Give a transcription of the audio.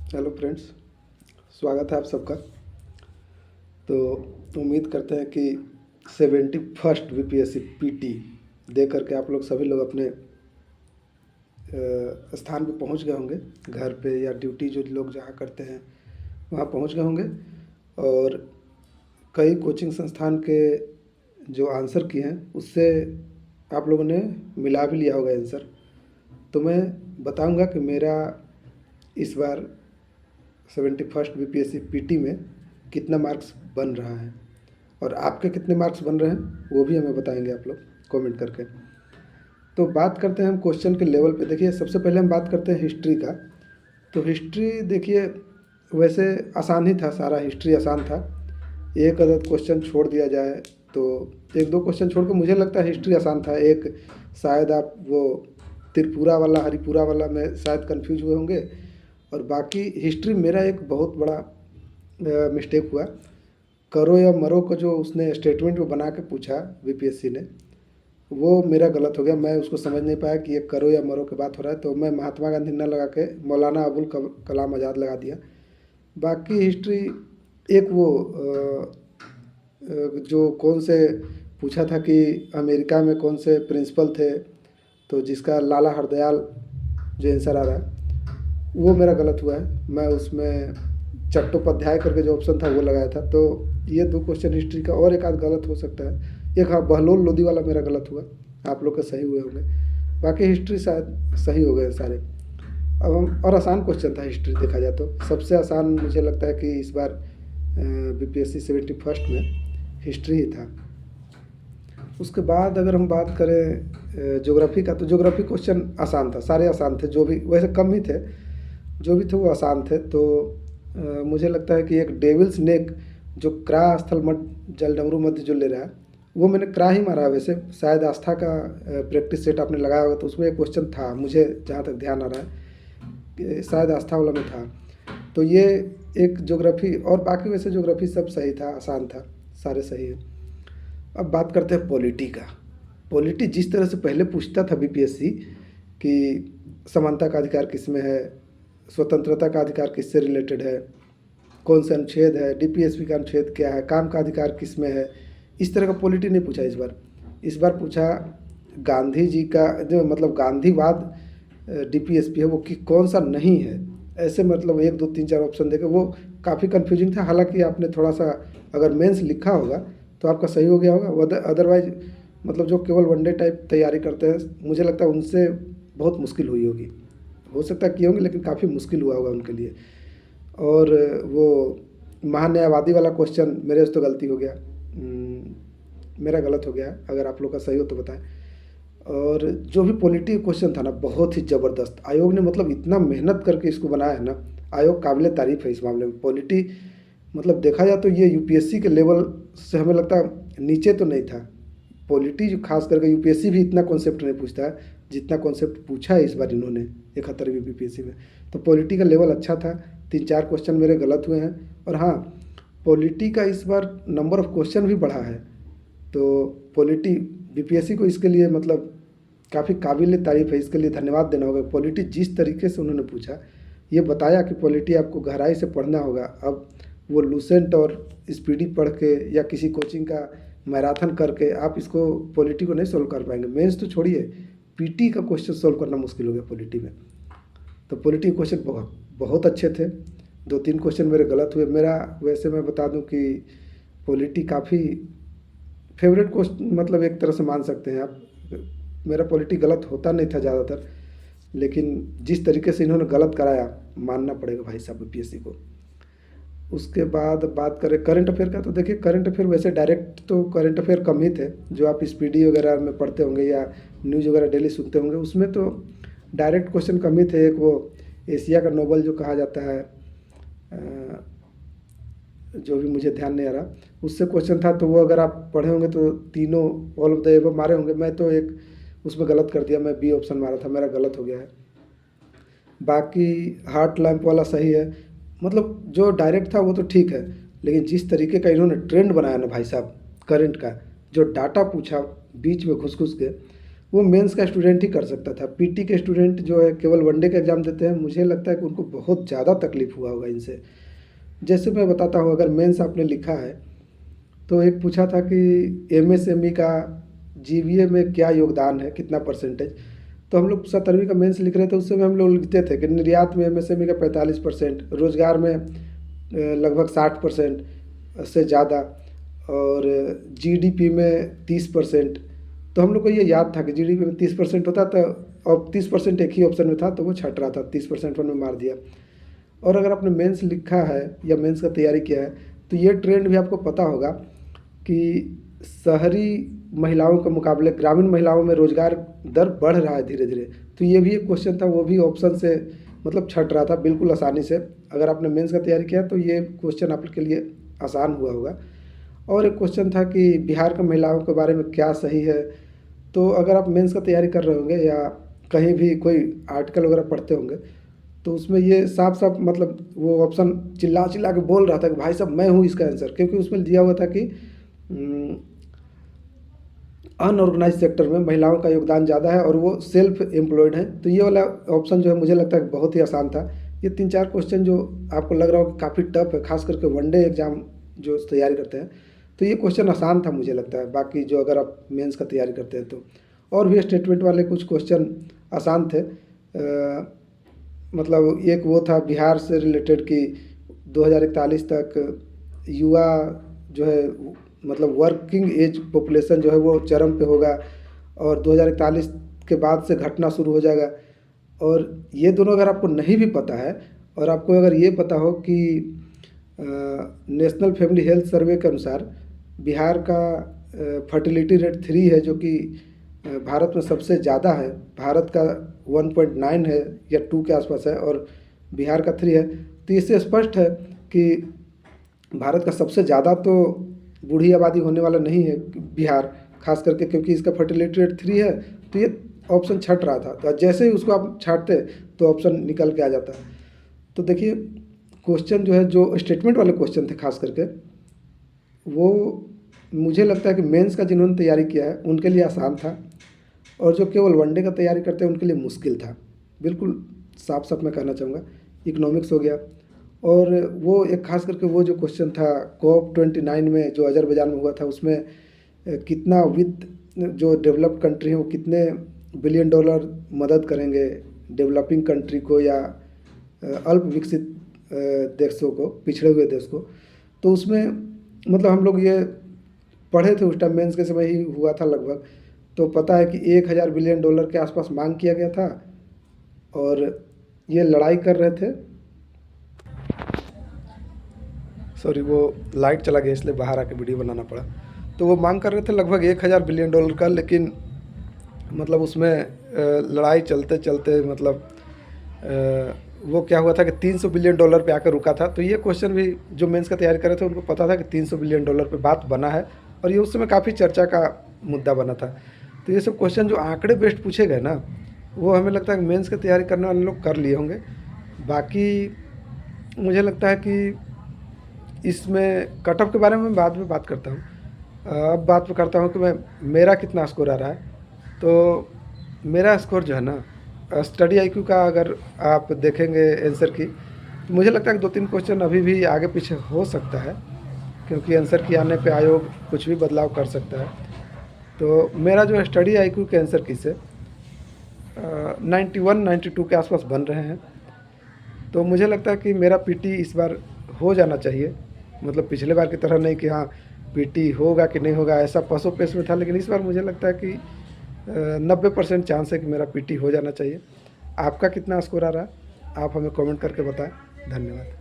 Hello friends, स्वागत है आप सबका। तो उम्मीद करते हैं कि 71st बीपीएससी पीटी दे करके आप लोग सभी लोग अपने स्थान पे पहुंच गए होंगे। घर पे या ड्यूटी जो लोग जहाँ करते हैं वहाँ पहुंच गए होंगे। और कई कोचिंग संस्थान के जो आंसर किए हैं उससे आप लोगों ने मिला भी लिया होगा आंसर। तो मैं बताऊंगा कि मेरा इस बार 71st बीपीएससी पीटी में कितना मार्क्स बन रहा है और आपके कितने मार्क्स बन रहे हैं वो भी हमें बताएंगे आप लोग कमेंट करके। तो बात करते हैं हम क्वेश्चन के लेवल पे। देखिए, सबसे पहले हम बात करते हैं हिस्ट्री का। तो हिस्ट्री देखिए, वैसे आसान ही था, सारा हिस्ट्री आसान था। एक अदद क्वेश्चन छोड़ दिया जाए तो एक दो क्वेश्चन छोड़ के मुझे लगता है हिस्ट्री आसान था। एक शायद आप वो त्रिपुरा वाला हरिपुरा वाला में शायद कंफ्यूज हुए होंगे। और बाकी हिस्ट्री मेरा एक बहुत बड़ा मिस्टेक हुआ। करो या मरो को जो उसने स्टेटमेंट में बना के पूछा बीपीएससी ने, वो मेरा गलत हो गया। मैं उसको समझ नहीं पाया कि ये करो या मरो की बात हो रहा है, तो मैं महात्मा गांधी न लगा के मौलाना अबुल कलाम आज़ाद लगा दिया। बाकी हिस्ट्री एक वो जो कौन से पूछा था कि अमेरिका में कौन से प्रिंसिपल थे, तो जिसका लाला हरदयाल जो आंसर आ रहा है वो मेरा गलत हुआ है। मैं उसमें चट्टोपाध्याय करके जो ऑप्शन था वो लगाया था। तो ये दो क्वेश्चन हिस्ट्री का और एक आध गलत हो सकता है। एक हाँ, बहलोल लोधी वाला मेरा गलत हुआ, आप लोग का सही हुए होंगे। बाकी हिस्ट्री शायद सही हो गए सारे। अब हम, और आसान क्वेश्चन था हिस्ट्री देखा जाए तो। सबसे आसान मुझे लगता है कि इस बार बीपीएससी 71st में हिस्ट्री ही था। उसके बाद अगर हम बात करें ज्योग्राफी का, तो ज्योग्राफी क्वेश्चन आसान था, सारे आसान थे। जो भी, वैसे कम ही थे, जो भी थे वो आसान थे। तो मुझे लगता है कि एक डेविल्स नेक जो क्रा स्थल मठ जलडमरू मध्य जो ले रहा है, वो मैंने क्रा ही मारा है। वैसे शायद आस्था का प्रैक्टिस सेट आपने लगाया होगा, तो उसमें एक क्वेश्चन था, मुझे जहाँ तक ध्यान आ रहा है कि शायद आस्था वाला में था। तो ये एक ज्योग्राफी, और बाकी वैसे ज्योग्राफी सब सही था, आसान था, सारे सही है। अब बात करते हैं पॉलिटी का। पॉलिटी जिस तरह से पहले पूछता था बीपीएससी कि समानता का अधिकार किसमें है, स्वतंत्रता का अधिकार किससे रिलेटेड है, कौन सा अनुच्छेद है, डीपीएसपी का अनुच्छेद क्या है, काम का अधिकार किसमें है, इस तरह का पॉलिटी नहीं पूछा इस बार। इस बार पूछा गांधी जी का जो मतलब गांधीवाद डीपीएसपी है वो कि कौन सा नहीं है। ऐसे मतलब एक दो तीन चार ऑप्शन देके वो काफ़ी कंफ्यूजिंग था। हालांकि आपने थोड़ा सा अगर मेंस लिखा होगा तो आपका सही हो गया होगा। अदरवाइज मतलब जो केवल वनडे टाइप तैयारी करते हैं, मुझे लगता है उनसे बहुत मुश्किल हुई होगी। हो सकता है किए होंगे लेकिन काफ़ी मुश्किल हुआ होगा उनके लिए। और वो महान्यायवादी वाला क्वेश्चन मेरे से तो गलती हो गया, मेरा गलत हो गया। अगर आप लोग का सही हो तो बताएं। और जो भी पॉलिटी क्वेश्चन था ना, बहुत ही ज़बरदस्त। आयोग ने मतलब इतना मेहनत करके इसको बनाया है ना, आयोग काबिल तारीफ़ है इस मामले में। पॉलिटी मतलब देखा जाए तो ये यूपीएससी के लेवल से हमें लगता है नीचे तो नहीं था। पॉलिटी जो खास करके यूपीएससी भी इतना कॉन्सेप्ट नहीं पूछता है जितना कॉन्सेप्ट पूछा है इस बार इन्होंने 71वीं बीपीएससी में। तो पॉलिटी का लेवल अच्छा था। तीन चार क्वेश्चन मेरे गलत हुए हैं। और हाँ, पॉलिटी का इस बार नंबर ऑफ़ क्वेश्चन भी बढ़ा है। तो पॉलिटी बीपीएससी को इसके लिए मतलब काफ़ी काबिल तारीफ़ है, इसके लिए धन्यवाद देना होगा। पॉलिटी जिस तरीके से उन्होंने पूछा, ये बताया कि पॉलिटी आपको गहराई से पढ़ना होगा। अब वो लूसेंट और स्पीडी पढ़ के या किसी कोचिंग का मैराथन करके आप इसको पॉलिटी को नहीं सोल्व कर पाएंगे। मेंस तो छोड़िए, पीटी का क्वेश्चन सोल्व करना मुश्किल हो गया पॉलिटी में। तो पॉलिटी क्वेश्चन बहुत बहुत अच्छे थे। दो तीन क्वेश्चन मेरे गलत हुए। मेरा वैसे मैं बता दूं कि पॉलिटी काफ़ी फेवरेट क्वेश्चन, मतलब एक तरह से मान सकते हैं आप। मेरा पॉलिटी गलत होता नहीं था ज़्यादातर, लेकिन जिस तरीके से इन्होंने गलत कराया, मानना पड़ेगा भाई साहब बीपीएससी को। उसके बाद बात करें करंट अफेयर का, तो देखिए करंट अफेयर वैसे डायरेक्ट तो करंट अफेयर कम ही थे। जो आप स्पीडी वगैरह में पढ़ते होंगे या न्यूज़ वगैरह डेली सुनते होंगे, उसमें तो डायरेक्ट क्वेश्चन कम ही थे। एक वो एशिया का नोबल जो कहा जाता है, जो भी मुझे ध्यान नहीं आ रहा, उससे क्वेश्चन था। तो वो अगर आप पढ़े होंगे तो तीनों ऑल ऑफ द एबव मारे होंगे। मैं तो एक उसमें गलत कर दिया, मैं बी ऑप्शन मारा था, मेरा गलत हो गया है। बाकी हार्ट लैम्प वाला सही है। मतलब जो डायरेक्ट था वो तो ठीक है, लेकिन जिस तरीके का इन्होंने ट्रेंड बनाया ना भाई साहब करंट का, जो डाटा पूछा बीच में घुस घुस के, वो मेंस का स्टूडेंट ही कर सकता था। पीटी के स्टूडेंट जो है केवल वनडे का एग्ज़ाम देते हैं, मुझे लगता है कि उनको बहुत ज़्यादा तकलीफ़ हुआ होगा इनसे। जैसे मैं बताता हूँ, अगर मेंस आपने लिखा है तो एक पूछा था कि एमएसएमई का जीवीए में क्या योगदान है, कितना परसेंटेज। तो हम लोग 17वीं का मेंस लिख रहे थे, उससे में हम लोग लिखते थे कि निर्यात में एमएसएमई का 45%, रोजगार में लगभग 60% से ज़्यादा, और जीडीपी में 30%। तो हम लोग को ये याद था कि जीडीपी में 30% होता था, और 30% एक ही ऑप्शन में था तो वो छट रहा था, 30% वन में मार दिया। और अगर आपने मेंस लिखा है या मेंस का तैयारी किया है तो ये ट्रेंड भी आपको पता होगा कि शहरी महिलाओं के मुकाबले ग्रामीण महिलाओं में रोजगार दर बढ़ रहा है धीरे धीरे। तो ये भी एक क्वेश्चन था, वो भी ऑप्शन से मतलब छट रहा था बिल्कुल आसानी से। अगर आपने मेंस का तैयारी किया तो ये क्वेश्चन आपके लिए आसान हुआ होगा। और एक क्वेश्चन था कि बिहार के महिलाओं के बारे में क्या सही है। तो अगर आप मेंस का तैयारी कर रहे होंगे या कहीं भी कोई आर्टिकल वगैरह पढ़ते होंगे तो उसमें ये साफ साफ मतलब वो ऑप्शन चिल्ला चिल्ला के बोल रहा था कि भाई साहब मैं हूँ इसका आंसर, क्योंकि उसमें दिया हुआ था कि अनऑर्गेनाइज सेक्टर में महिलाओं का योगदान ज़्यादा है और वो सेल्फ एम्प्लॉयड हैं। तो ये वाला ऑप्शन जो है मुझे लगता है बहुत ही आसान था। ये 3-4 क्वेश्चन जो आपको लग रहा हो कि काफ़ी टफ है, खास करके वनडे एग्ज़ाम जो तैयारी करते हैं, तो ये क्वेश्चन आसान था मुझे लगता है। बाकी जो अगर आप मेंस का तैयारी करते हैं तो और भी स्टेटमेंट वाले कुछ क्वेश्चन आसान थे। मतलब एक वो था बिहार से रिलेटेड कि 2041 तक युवा जो है मतलब वर्किंग एज पॉपुलेशन जो है वो चरम पे होगा और 2041 के बाद से घटना शुरू हो जाएगा। और ये दोनों अगर आपको नहीं भी पता है और आपको अगर ये पता हो कि नेशनल फैमिली हेल्थ सर्वे के अनुसार बिहार का फर्टिलिटी रेट 3 है, जो कि भारत में सबसे ज़्यादा है। भारत का 1.9 है या 2 के आसपास है और बिहार का 3 है। तो इससे स्पष्ट है कि भारत का सबसे ज़्यादा तो बूढ़ी आबादी होने वाला नहीं है बिहार, खास करके क्योंकि इसका फर्टिलिटी रेट 3 है। तो ये ऑप्शन छट रहा था, तो जैसे ही उसको आप छाटते तो ऑप्शन निकल के आ जाता। तो देखिए क्वेश्चन जो है, जो स्टेटमेंट वाले क्वेश्चन थे खास करके, वो मुझे लगता है कि मेंस का जिन्होंने तैयारी किया है उनके लिए आसान था, और जो केवल वनडे का तैयारी करते हैं उनके लिए मुश्किल था। बिल्कुल साफ साफ मैं कहना चाहूँगा। इकोनॉमिक्स हो गया, और वो एक खास करके वो जो क्वेश्चन था COP29 में जो अजरबैजान में हुआ था, उसमें कितना वित्त जो डेवलप्ड कंट्री है वो कितने बिलियन डॉलर मदद करेंगे डेवलपिंग कंट्री को या अल्प विकसित देशों को, पिछड़े हुए देश को। तो उसमें मतलब हम लोग ये पढ़े थे उस टाइम, मेंस के समय ही हुआ था लगभग। तो पता है कि 1000 बिलियन डॉलर के आसपास मांग किया गया था, और ये लड़ाई कर रहे थे। सॉरी, वो लाइट चला गया इसलिए बाहर आके वीडियो बनाना पड़ा। तो वो मांग कर रहे थे लगभग 1000 बिलियन डॉलर का, लेकिन मतलब उसमें लड़ाई चलते चलते मतलब वो क्या हुआ था कि 300 बिलियन डॉलर पे आकर रुका था। तो ये क्वेश्चन भी जो मेंस का तैयारी कर रहे थे उनको पता था कि 300 बिलियन डॉलर पे बात बना है, और ये उस समय काफ़ी चर्चा का मुद्दा बना था। तो ये सब क्वेश्चन जो आंकड़े बेस्ड पूछे गए ना, वो हमें लगता है कि मेंस की तैयारी करने वाले लोग कर लिए होंगे। बाकी मुझे लगता है कि इसमें कट ऑफ के बारे में बाद में बात करता हूँ। अब बात करता हूँ कि मेरा कितना स्कोर आ रहा है। तो मेरा स्कोर जो है ना, स्टडी आईक्यू का अगर आप देखेंगे आंसर की, तो मुझे लगता है कि 2-3 क्वेश्चन अभी भी आगे पीछे हो सकता है, क्योंकि आंसर की आने पे आयोग कुछ भी बदलाव कर सकता है। तो मेरा जो स्टडी आईक्यू के आंसर की से 91-92 के आसपास बन रहे हैं। तो मुझे लगता है कि मेरा पीटी इस बार हो जाना चाहिए, मतलब पिछले बार की तरह नहीं कि हाँ पीटी होगा कि नहीं होगा, ऐसा पसो पेश में था। लेकिन इस बार मुझे लगता है कि 90% चांस है कि मेरा पीटी हो जाना चाहिए। आपका कितना स्कोर आ रहा है, आप हमें कमेंट करके बताएं। धन्यवाद।